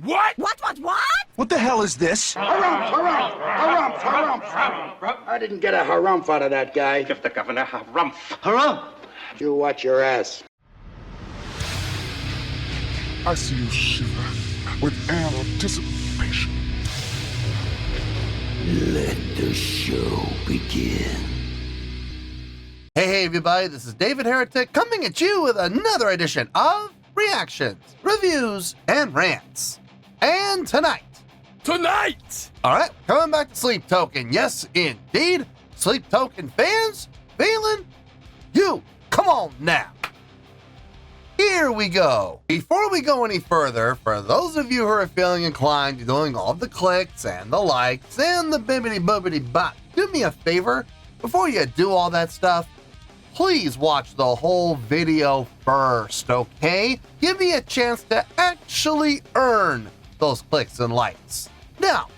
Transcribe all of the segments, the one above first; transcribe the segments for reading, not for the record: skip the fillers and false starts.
What? What? What the hell is this? Harumph. I didn't get a harumph out of that guy. Give the governor harumph. Harumph. You watch your ass. I see you shiver with anticipation. Let the show begin. Hey everybody, this is David Heretic coming at you with another edition of Reactions, Reviews, and Rants. And tonight, alright, coming back to Sleep Token. Yes, indeed, Sleep Token fans, feeling you. Come on now. Here we go. Before we go any further, for those of you who are feeling inclined to doing all the clicks and the likes and the bibbity-bobbity bop, do me a favor, before you do all that stuff, please watch the whole video first, okay? Give me a chance to actually earn those clicks and likes. Now,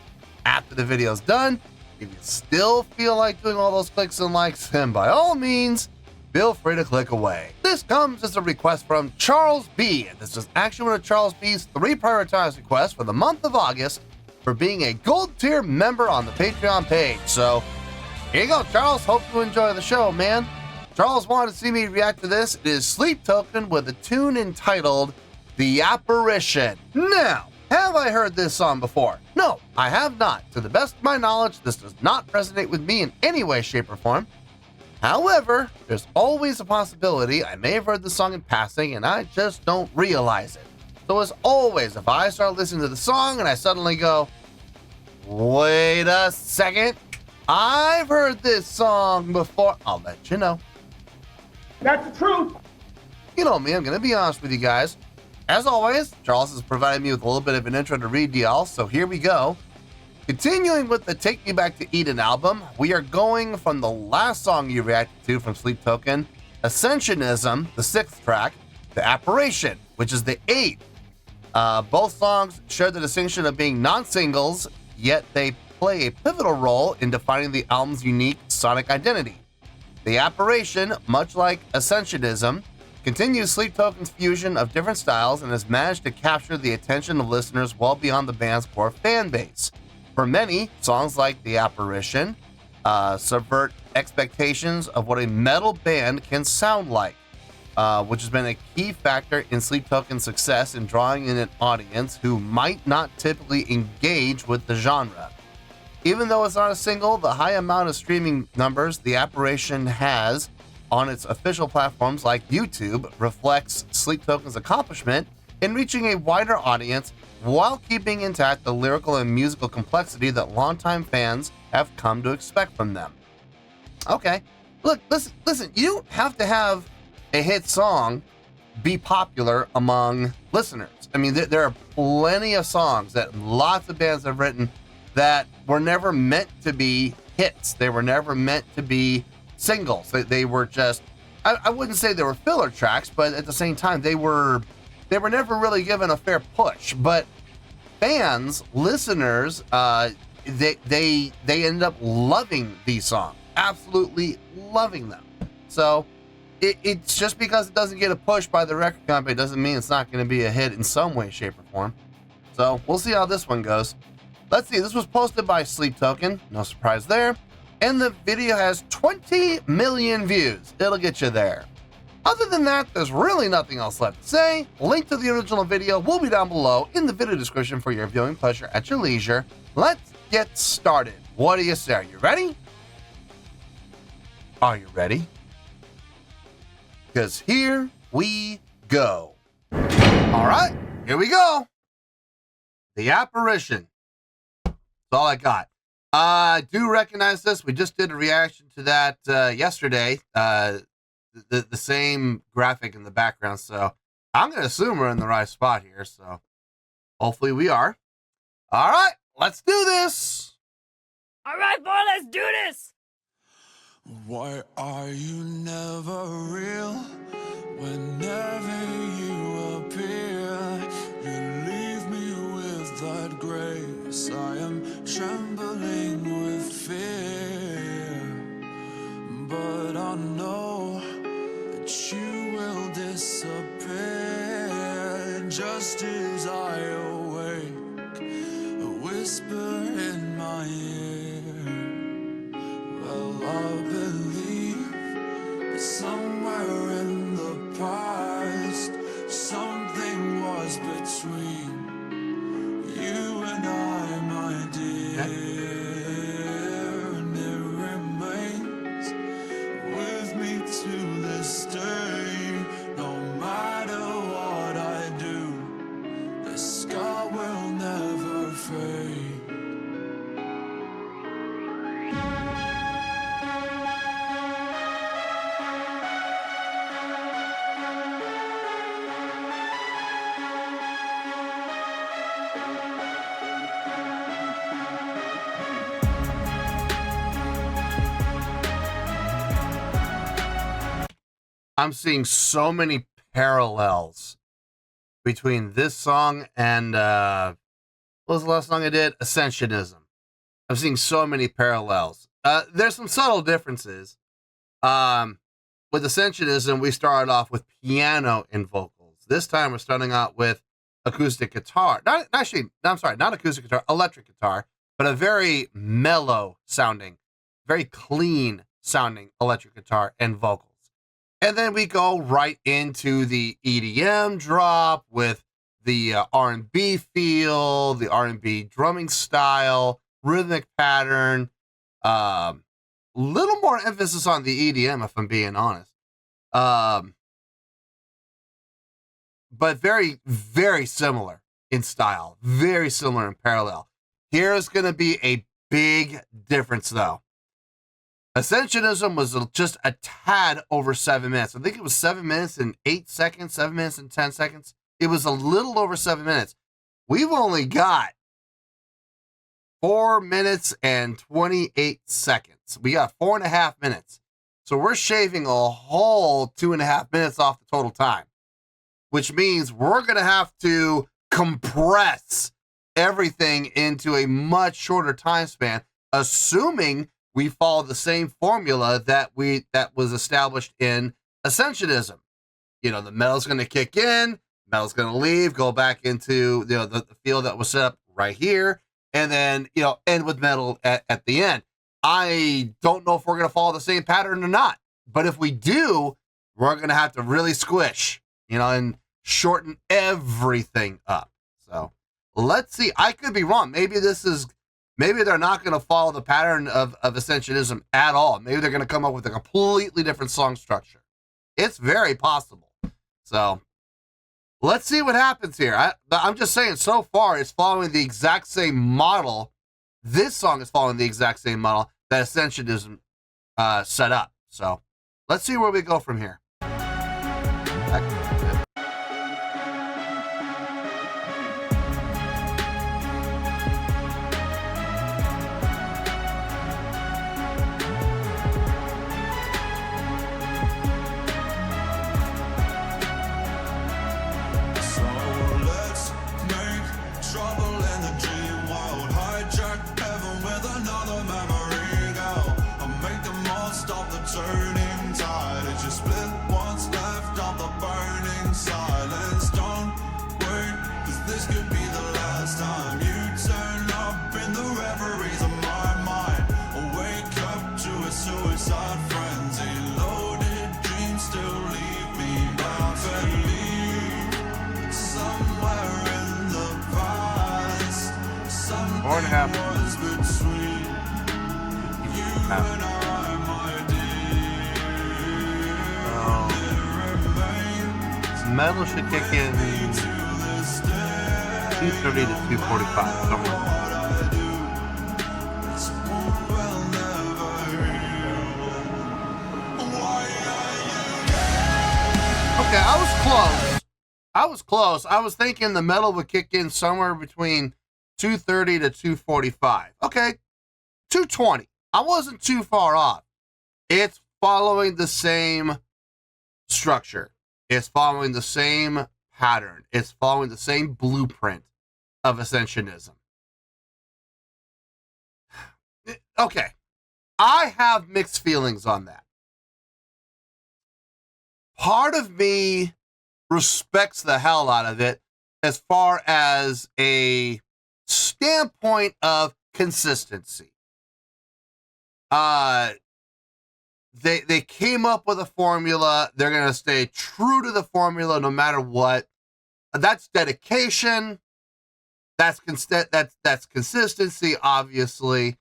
after the video's done, if you still feel like doing all those clicks and likes, then by all means, feel free to click away. This comes as a request from Charles B. And this is actually one of Charles B's 3 prioritized requests for the month of August for being a gold tier member on the Patreon page. So, here you go, Charles. Hope you enjoy the show, man. Charles wanted to see me react to this. It is Sleep Token with a tune entitled The Apparition. Now, have I heard this song before? No, I have not. To the best of my knowledge, this does not resonate with me in any way, shape, or form. However, there's always a possibility I may have heard the song in passing and I just don't realize it. So as always, if I start listening to the song and I suddenly go, wait a second, I've heard this song before, I'll let you know. That's the truth. You know me, I'm going to be honest with you guys. As always, Charles has provided me with a little bit of an intro to read y'all, so here we go. Continuing with the Take Me Back to Eden album, we are going from the last song you reacted to from Sleep Token, Ascensionism, the 6th track, to Apparition, which is the 8th. Both songs share the distinction of being non-singles, yet they play a pivotal role in defining the album's unique sonic identity. The Apparition, much like Ascensionism, continues Sleep Token's fusion of different styles and has managed to capture the attention of listeners well beyond the band's core fan base. For many, songs like The Apparition subvert expectations of what a metal band can sound like, which has been a key factor in Sleep Token's success in drawing in an audience who might not typically engage with the genre. Even though it's not a single, the high amount of streaming numbers The Apparition has on its official platforms like YouTube reflects Sleep Token's accomplishment in reaching a wider audience while keeping intact the lyrical and musical complexity that longtime fans have come to expect from them. Okay, look, listen, you don't have to have a hit song be popular among listeners. I mean, there are plenty of songs that lots of bands have written that were never meant to be hits. They were never meant to be singles. They were just, I wouldn't say they were filler tracks, but at the same time, they were never really given a fair push. But fans, listeners, they end up loving these songs, absolutely loving them. So it's just because it doesn't get a push by the record company doesn't mean it's not going to be a hit in some way, shape, or form. So we'll see how this one goes. Let's see, this was posted by Sleep Token, no surprise there, and the video has 20 million views. It'll get you there. Other than that, there's really nothing else left to say. Link to the original video will be down below in the video description for your viewing pleasure at your leisure. Let's get started. What do you say? Are you ready? Are you ready? Because here we go. All right, here we go. The Apparition. That's all I got. I do recognize this. We just did a reaction to that yesterday. The same graphic in the background, so I'm going to assume we're in the right spot here, so hopefully we are. All right, let's do this. All right, boy, let's do this. Why are you never real? Whenever you appear, you leave me with that grace. I am trembling with fear, but I know that you will disappear just as I await. will never fade. I'm seeing so many parallels between this song and what was the last song I did? Ascensionism. I'm seeing so many parallels. There's some subtle differences. With Ascensionism, we started off with piano and vocals. This time we're starting out with acoustic guitar. Not acoustic guitar, electric guitar, but a very mellow sounding, very clean sounding electric guitar and vocals. And then we go right into the EDM drop with the R&B feel, the R&B drumming style, rhythmic pattern, little more emphasis on the EDM, if I'm being honest. But very, very similar in style, very similar in parallel. Here's going to be a big difference, though. Ascensionism was just a tad over 7 minutes. I think it was 7 minutes and 8 seconds, 7 minutes and 10 seconds. It was a little over 7 minutes. We've only got 4 minutes and 28 seconds. We got 4.5 minutes. So we're shaving a whole 2.5 minutes off the total time, which means we're going to have to compress everything into a much shorter time span, assuming we follow the same formula that was established in Ascensionism. You know, the metal's going to kick in, metal's going to leave, go back into the field that was set up right here, and then end with metal at the end. I don't know if we're going to follow the same pattern or not, but if we do, we're going to have to really squish, and shorten everything up. So let's see. I could be wrong. Maybe they're not going to follow the pattern of Ascensionism at all. Maybe they're going to come up with a completely different song structure. It's very possible. So let's see what happens here. I'm just saying, so far, it's following the exact same model. This song is following the exact same model that Ascensionism set up. So let's see where we go from here. Turning tide, it's just split what's left of the burning silence. Don't wait, 'cause this could be the last time you turn up in the reveries of my mind. Or wake up to a suicide frenzy. Loaded dreams still leave me. I believe somewhere in the past, something was between you and I. Metal should kick in 2:30 to 2:45 somewhere. Okay, I was close. I was thinking the metal would kick in somewhere between 2:30 to 2:45. Okay, 2:20. I wasn't too far off. It's following the same structure. It's following the same pattern. It's following the same blueprint of Ascensionism. Okay. I have mixed feelings on that. Part of me respects the hell out of it as far as a standpoint of consistency. They came up with a formula. They're going to stay true to the formula no matter what. That's dedication. That's consistency, obviously.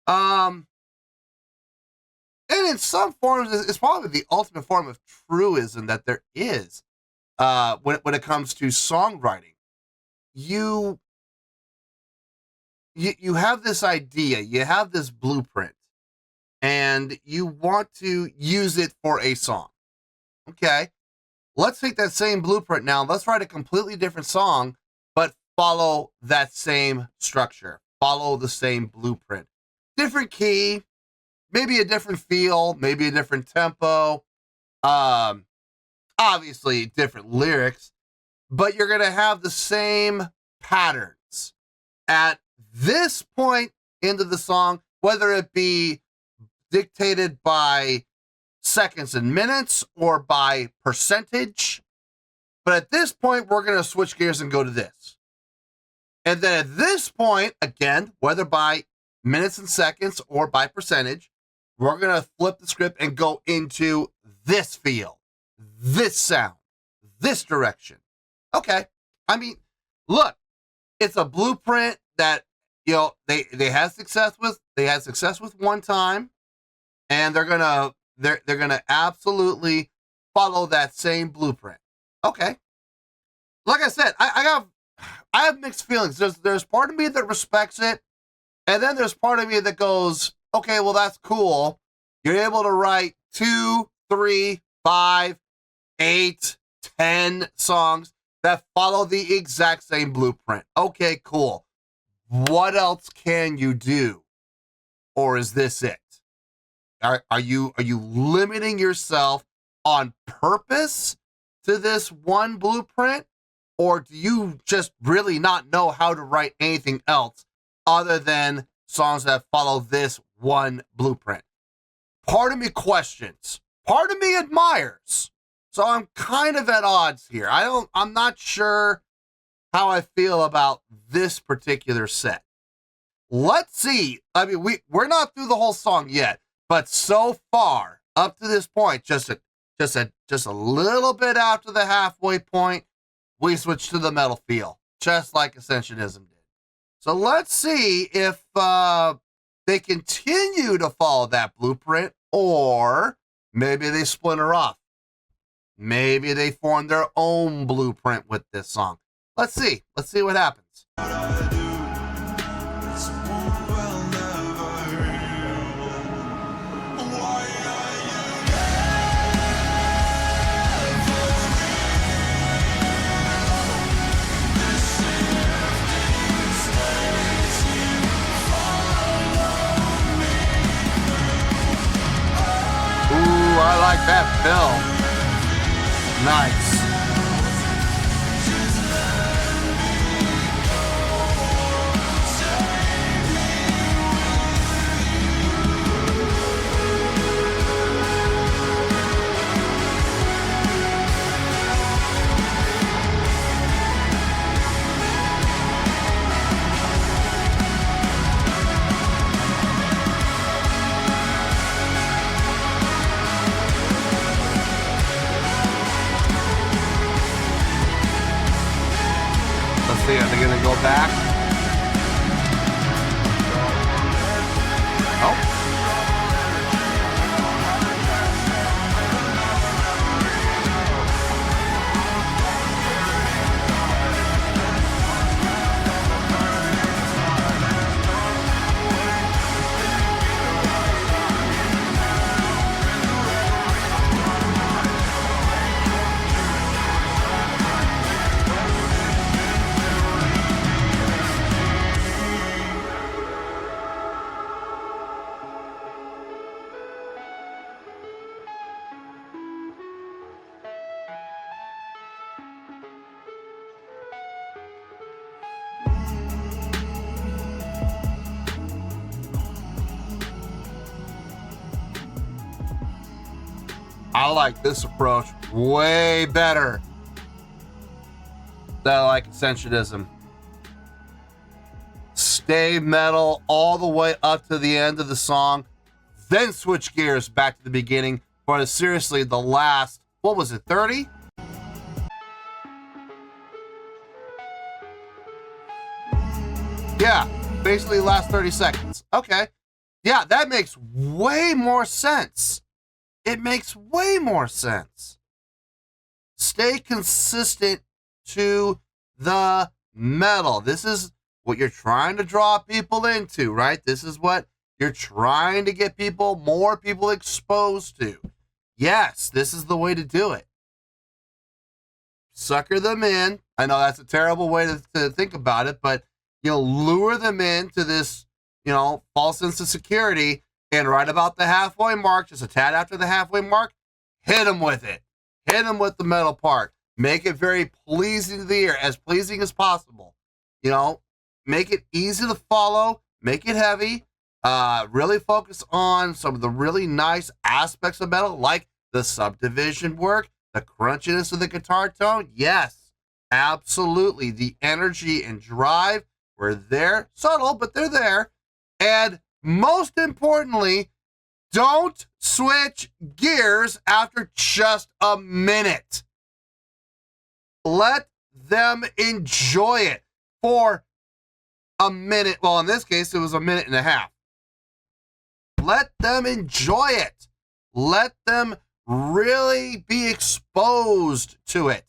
And in some forms, it's probably the ultimate form of truism that there is when it comes to songwriting. You you have this idea, you have this blueprint, and you want to use it for a song. Okay, let's take that same blueprint now. Let's write a completely different song, but follow that same structure, follow the same blueprint. Different key, maybe a different feel, maybe a different tempo, obviously different lyrics, but you're going to have the same patterns at this point into the song, whether it be dictated by seconds and minutes or by percentage. But at this point, we're going to switch gears and go to this. And then at this point, again, whether by minutes and seconds or by percentage, we're going to flip the script and go into this feel, this sound, this direction. Okay. I mean, look, it's a blueprint that, you know, they had success with. They had success with one time, and they're gonna absolutely follow that same blueprint. Okay. Like I said, I have mixed feelings. There's part of me that respects it, and then there's part of me that goes, okay, well, that's cool. You're able to write 2, 3, 5, 8, 10 songs that follow the exact same blueprint. Okay, cool. What else can you do? Or is this it? Are you limiting yourself on purpose to this one blueprint? Or do you just really not know how to write anything else other than songs that follow this one blueprint? Part of me questions. Part of me admires. So I'm kind of at odds here. I'm not sure how I feel about this particular set. Let's see. I mean, we're not through the whole song yet, but so far up to this point, just a little bit after the halfway point, we switch to the metal feel, just like Ascensionism did. So let's see if they continue to follow that blueprint, or maybe they splinter off. Maybe they form their own blueprint with this song. Let's see. Let's see what happens. Ooh, I like that fill. Nice. See, are they gonna go back? Oh. I like this approach way better than I like Ascensionism. Stay metal all the way up to the end of the song, then switch gears back to the beginning for seriously the last, what was it, 30? Yeah, basically the last 30 seconds. Okay. Yeah, that makes way more sense. It makes way more sense. Stay consistent to the metal. This is what you're trying to draw people into, right? This is what you're trying to get more people exposed to. Yes, this is the way to do it. Sucker them in. I know that's a terrible way to think about it, but, lure them into this, false sense of security, and right about the halfway mark, just a tad after the halfway mark, hit them with it. Hit them with the metal part. Make it very pleasing to the ear, as pleasing as possible. Make it easy to follow, make it heavy, really focus on some of the really nice aspects of metal, like the subdivision work, the crunchiness of the guitar tone. Yes, absolutely. The energy and drive were there. Subtle, but they're there. And most importantly, don't switch gears after just a minute. Let them enjoy it for a minute. Well, in this case, it was a minute and a half. Let them enjoy it. Let them really be exposed to it.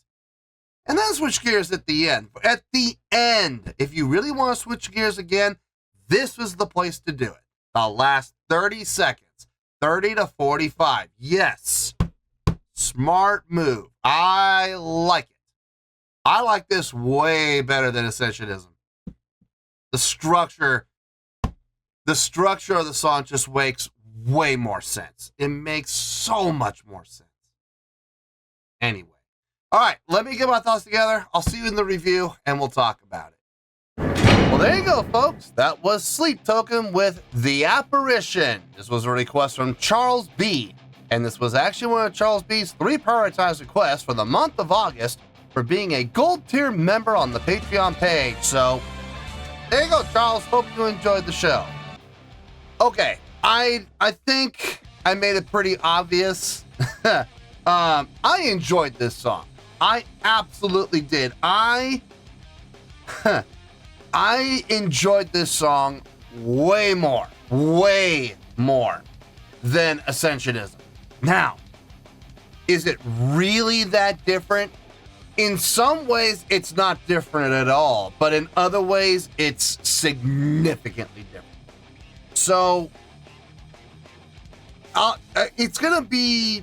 And then switch gears at the end. At the end, if you really want to switch gears again, this was the place to do it. The last 30 seconds, 30 to 45. Yes. Smart move. I like it. I like this way better than Ascensionism. The structure of the song just makes way more sense. It makes so much more sense. Anyway. All right, let me get my thoughts together. I'll see you in the review, and we'll talk about it. Well, there you go, folks. That was Sleep Token with The Apparition. This was a request from Charles B. And this was actually one of Charles B.'s 3 prioritized requests for the month of August for being a gold tier member on the Patreon page. So, there you go, Charles. Hope you enjoyed the show. Okay, I think I made it pretty obvious. I enjoyed this song. I absolutely did. I enjoyed this song way more than Ascensionism. Now, is it really that different? In some ways, it's not different at all, but in other ways, it's significantly different. So, it's gonna be,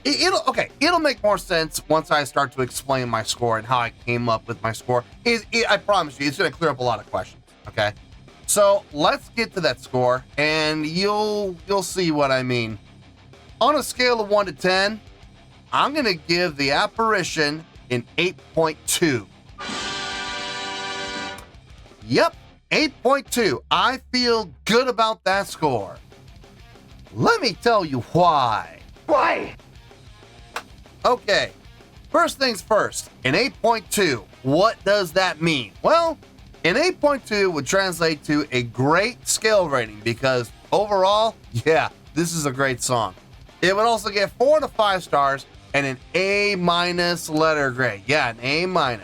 it'll make more sense once I start to explain my score and how I came up with my score. I promise you, it's gonna clear up a lot of questions, okay? So, let's get to that score, and you'll see what I mean. On a scale of 1 to 10, I'm going to give The Apparition an 8.2. Yep, 8.2. I feel good about that score. Let me tell you why. Why? Okay, first things first, an 8.2. What does that mean? Well, an 8.2 would translate to a great scale rating because overall, yeah, this is a great song. It would also get 4 to 5 stars and an A- letter grade. Yeah, an A-.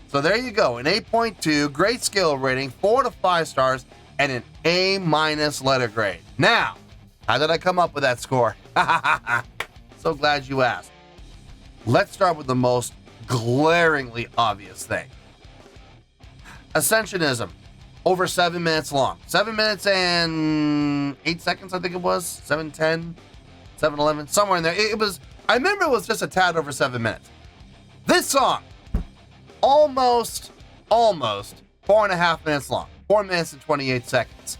So there you go, an 8.2, great skill rating, 4 to 5 stars, and an A- letter grade. Now, how did I come up with that score? So glad you asked. Let's start with the most glaringly obvious thing. Ascensionism, over 7 minutes long. 7 minutes and 8 seconds, I think it was. 7:10, 7:11, somewhere in there. I remember it was just a tad over 7 minutes. This song, almost 4.5 minutes long. 4 minutes and 28 seconds.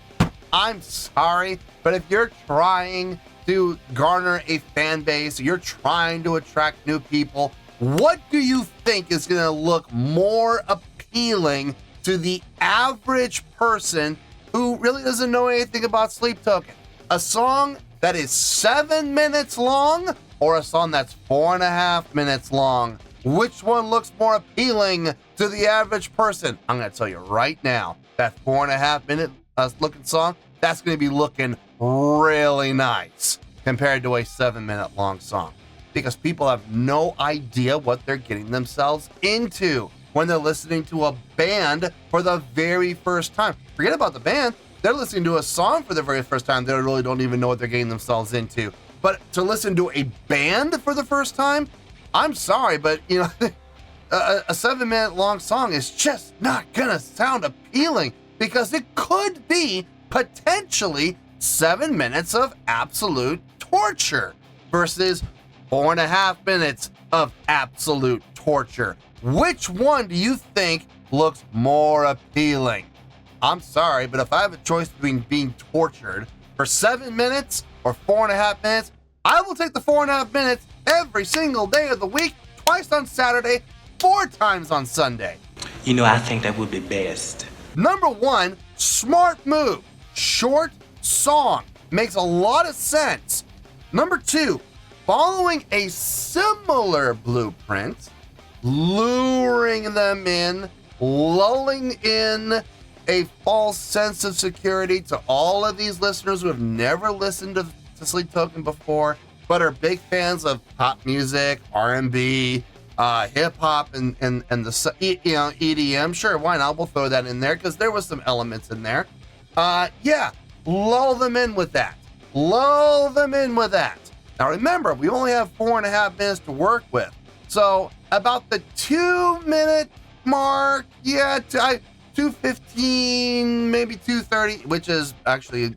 I'm sorry, but if you're trying to garner a fan base, you're trying to attract new people, what do you think is going to look more appealing to the average person who really doesn't know anything about Sleep Token? A song that is 7 minutes long or a song that's 4.5 minutes long? Which one looks more appealing to the average person? I'm going to tell you right now, that 4.5 minute looking song, that's going to be looking really nice compared to a 7 minute long song, because people have no idea what they're getting themselves into when they're listening to a band for the very first time. Forget about the band. They're listening to a song for the very first time. They really don't even know what they're getting themselves into. But to listen to a band for the first time, I'm sorry, but a 7-minute long song is just not gonna sound appealing because it could be potentially 7 minutes of absolute torture versus 4.5 minutes of absolute torture. Which one do you think looks more appealing? I'm sorry, but if I have a choice between being tortured for 7 minutes or 4.5 minutes, I will take the 4.5 minutes every single day of the week, twice on Saturday, 4 times on Sunday. You know, I think that would be best. Number 1, smart move. Short song. Makes a lot of sense. Number 2, following a similar blueprint, luring them in, lulling in a false sense of security to all of these listeners who have never listened to Sleep Token before, but are big fans of pop music, R&B, hip hop, and the EDM. Sure, why not? We'll throw that in there because there was some elements in there. Yeah, lull them in with that. Lull them in with that. Now remember, we only have 4.5 minutes to work with, so about the 2-minute mark, yeah, 2:15, maybe 2:30, which is actually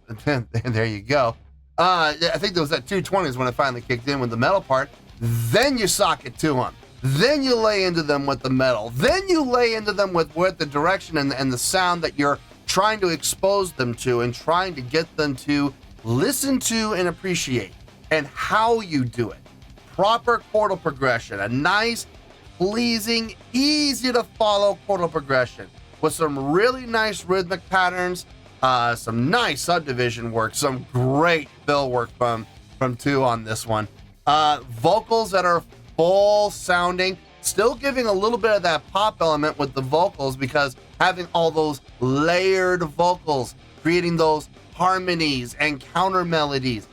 there you go. I think it was at 2:20 when it finally kicked in with the metal part. Then you sock it to them. Then you lay into them with the metal. Then you lay into them with the direction and the sound that you're trying to expose them to and trying to get them to listen to and appreciate. And how you do it. Proper chordal progression. A nice, pleasing, easy to follow chordal progression with some really nice rhythmic patterns, some nice subdivision work, some great fill work from 2 on this one. Vocals that are full sounding, still giving a little bit of that pop element with the vocals because having all those layered vocals, creating those harmonies and counter melodies,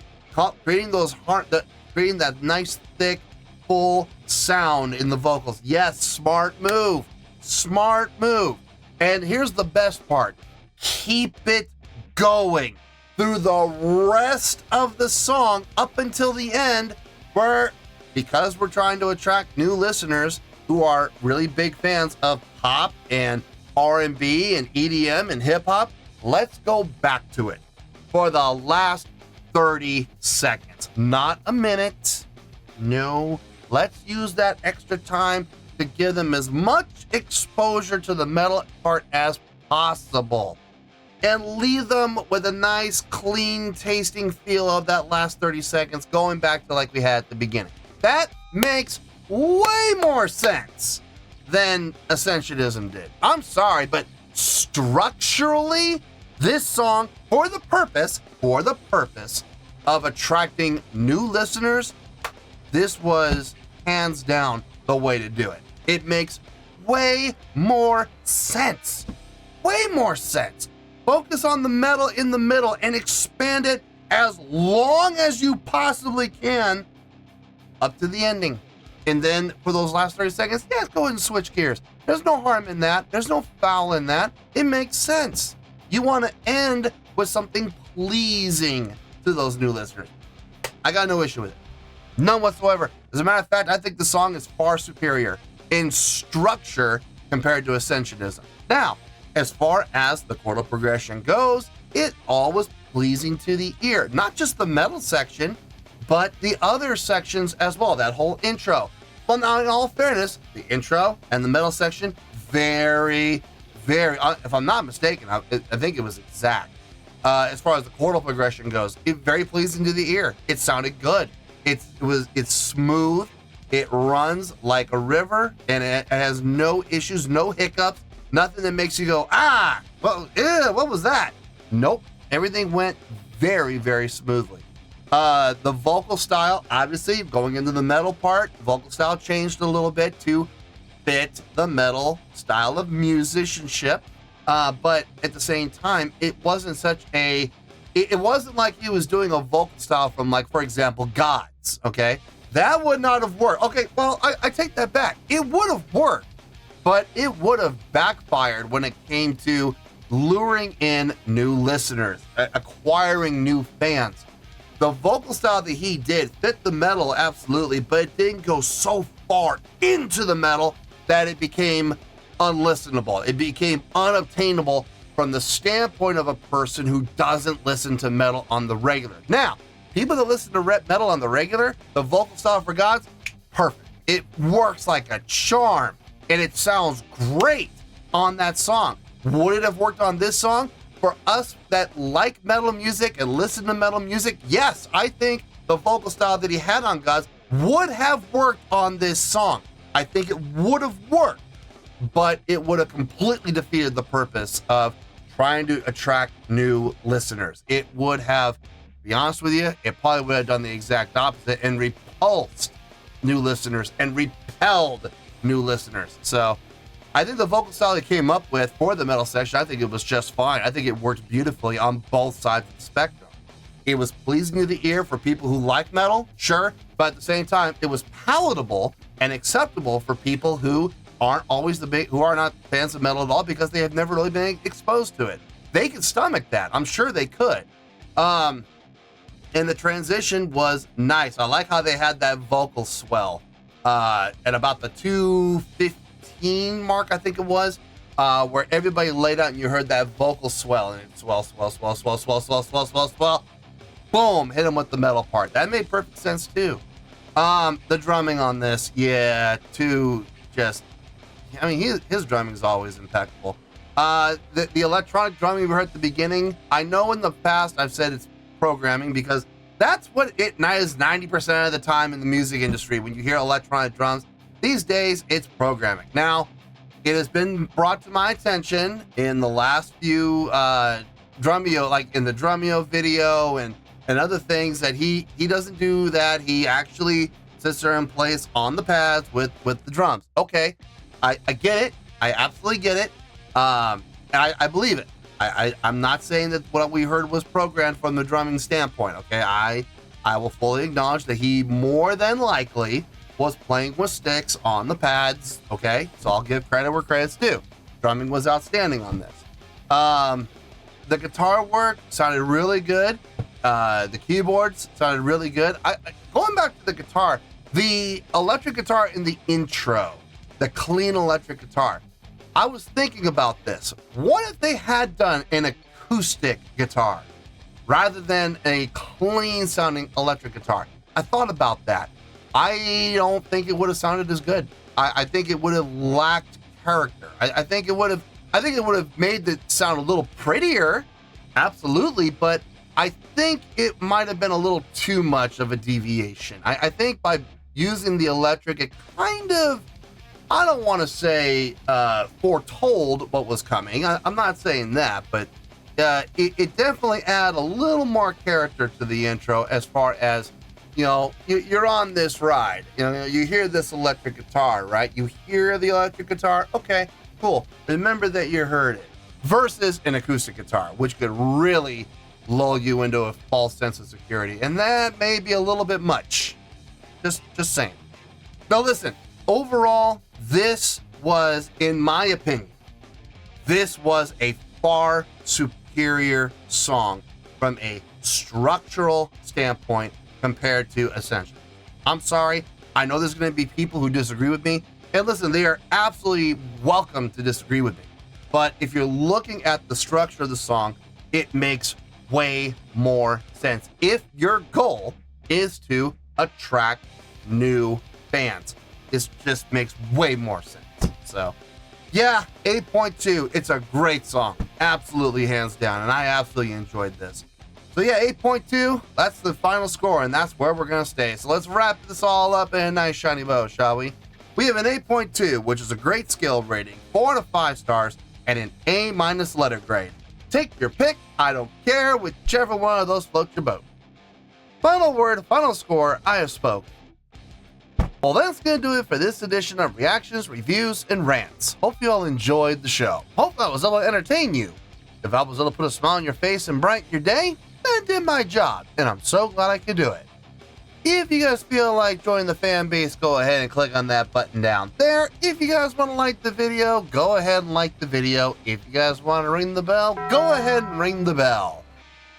creating that nice thick full sound in the vocals. Yes, smart move. Smart move. And here's the best part. Keep it going through the rest of the song up until the end, where, because we're trying to attract new listeners who are really big fans of pop and R&B and EDM and hip hop, let's go back to it for the last 30 seconds. Not a minute. No, let's use that extra time to give them as much exposure to the metal part as possible and leave them with a nice, clean tasting feel of that last 30 seconds going back to like we had at the beginning. That makes way more sense than Ascensionism did. I'm sorry, but structurally, this song, for the purpose of attracting new listeners, this was hands down the way to do it. It makes way more sense. Way more sense. Focus on the metal in the middle and expand it as long as you possibly can up to the ending. And then for those last 30 seconds, yeah, go ahead and switch gears. There's no harm in that. There's no foul in that. It makes sense. You want to end with something pleasing to those new listeners. I got no issue with it. None whatsoever. As a matter of fact, I think the song is far superior in structure compared to Ascensionism. Now, as far as the chordal progression goes, it all was pleasing to the ear. Not just the metal section, but the other sections as well. That whole intro. Well, now, in all fairness, the intro and the metal section, very, if I'm not mistaken, I think it was exact. As far as the chordal progression goes, very pleasing to the ear. It sounded good. It's smooth. It runs like a river, and it has no issues, no hiccups, nothing that makes you go, well, what was that? Nope. Everything went very, very smoothly. The vocal style, obviously, going into the metal part, the vocal style changed a little bit to fit the metal style of musicianship. But at the same time, it wasn't it wasn't like he was doing a vocal style from, like, for example, Gods, okay? That would not have worked. Okay, well, I take that back. It would have worked, but it would have backfired when it came to luring in new listeners, acquiring new fans. The vocal style that he did fit the metal, absolutely, but it didn't go so far into the metal that it became unlistenable. It became unobtainable from the standpoint of a person who doesn't listen to metal on the regular. Now, people that listen to metal on the regular, the vocal style for Gods, perfect. It works like a charm, and it sounds great on that song. Would it have worked on this song? For us that like metal music and listen to metal music, yes, I think the vocal style that he had on Gods would have worked on this song. I think it would have worked, but it would have completely defeated the purpose of trying to attract new listeners. It would have, to be honest with you, it probably would have done the exact opposite and repulsed new listeners and repelled new listeners. So I think the vocal style he came up with for the metal section, I think it was just fine. I think it worked beautifully on both sides of the spectrum. It was pleasing to the ear for people who like metal, sure, but at the same time, it was palatable and acceptable for people who aren't always who are not fans of metal at all because they have never really been exposed to it. They could stomach that. I'm sure they could. And the transition was nice. I like how they had that vocal swell at about the 2:15 mark, I think it was, where everybody laid out and you heard that vocal swell, and it swell. Boom, hit him with the metal part. That made perfect sense too. The drumming on this, yeah, his drumming is always impeccable. The electronic drumming we heard at the beginning, I know in the past I've said it's programming because that's what it is 90% of the time in the music industry. When you hear electronic drums, these days it's programming. Now, it has been brought to my attention in the last few Drumeo, like in the Drumeo video and other things, that he doesn't do that. He actually sits there and plays on the pads with the drums. Okay, I get it. I absolutely get it. And I believe it. I'm not saying that what we heard was programmed from the drumming standpoint, okay? I will fully acknowledge that he more than likely was playing with sticks on the pads, okay? So I'll give credit where credit's due. Drumming was outstanding on this. The guitar work sounded really good. The keyboards sounded really good. Going back to the guitar, the electric guitar in the intro, the clean electric guitar, I was thinking about this. What if they had done an acoustic guitar rather than a clean sounding electric guitar? I thought about that. I don't think it would have sounded as good. I think it would have lacked character. I think it would have made it sound a little prettier, absolutely, but I think it might have been a little too much of a deviation. I think by using the electric, it kind of, I don't want to say foretold what was coming. I'm not saying that, but it definitely added a little more character to the intro as far as, you know, you're on this ride. You know, you hear this electric guitar, right? You hear the electric guitar. Okay, cool. Remember that you heard it. Versus an acoustic guitar, which could really lull you into a false sense of security. And that may be a little bit much. Just saying. Now listen, overall, this was, in my opinion, this was a far superior song from a structural standpoint compared to Ascension. I'm sorry. I know there's going to be people who disagree with me. And listen, they are absolutely welcome to disagree with me. But if you're looking at the structure of the song, it makes way more sense if your goal is to attract new fans. This just makes way more sense. So yeah, 8.2, it's a great song, absolutely, hands down, and I absolutely enjoyed this. So yeah, 8.2, that's the final score, and that's where we're gonna stay. So let's wrap this all up in a nice shiny bow, shall we? We have an 8.2, which is a great skill rating, 4 out of 5 stars, and an A- letter grade. Take your pick, I don't care, whichever one of those floats your boat. Final word, final score, I have spoke. Well, that's going to do it for this edition of Reactions, Reviews, and Rants. Hope you all enjoyed the show. Hope I was able to entertain you. If I was able to put a smile on your face and brighten your day, then I did my job, and I'm so glad I could do it. If you guys feel like joining the fan base, go ahead and click on that button down there. If you guys want to like the video, go ahead and like the video. If you guys want to ring the bell, go ahead and ring the bell.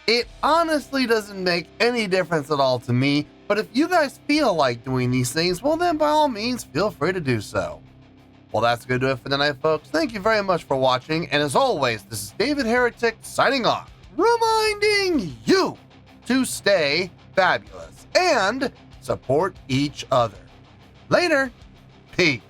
It honestly doesn't make any difference at all to me, but if you guys feel like doing these things, well then by all means, feel free to do so. Well, that's going to do it for tonight, folks. Thank you very much for watching. And as always, this is David Heretic signing off, reminding you to stay fabulous and support each other. Later. Peace.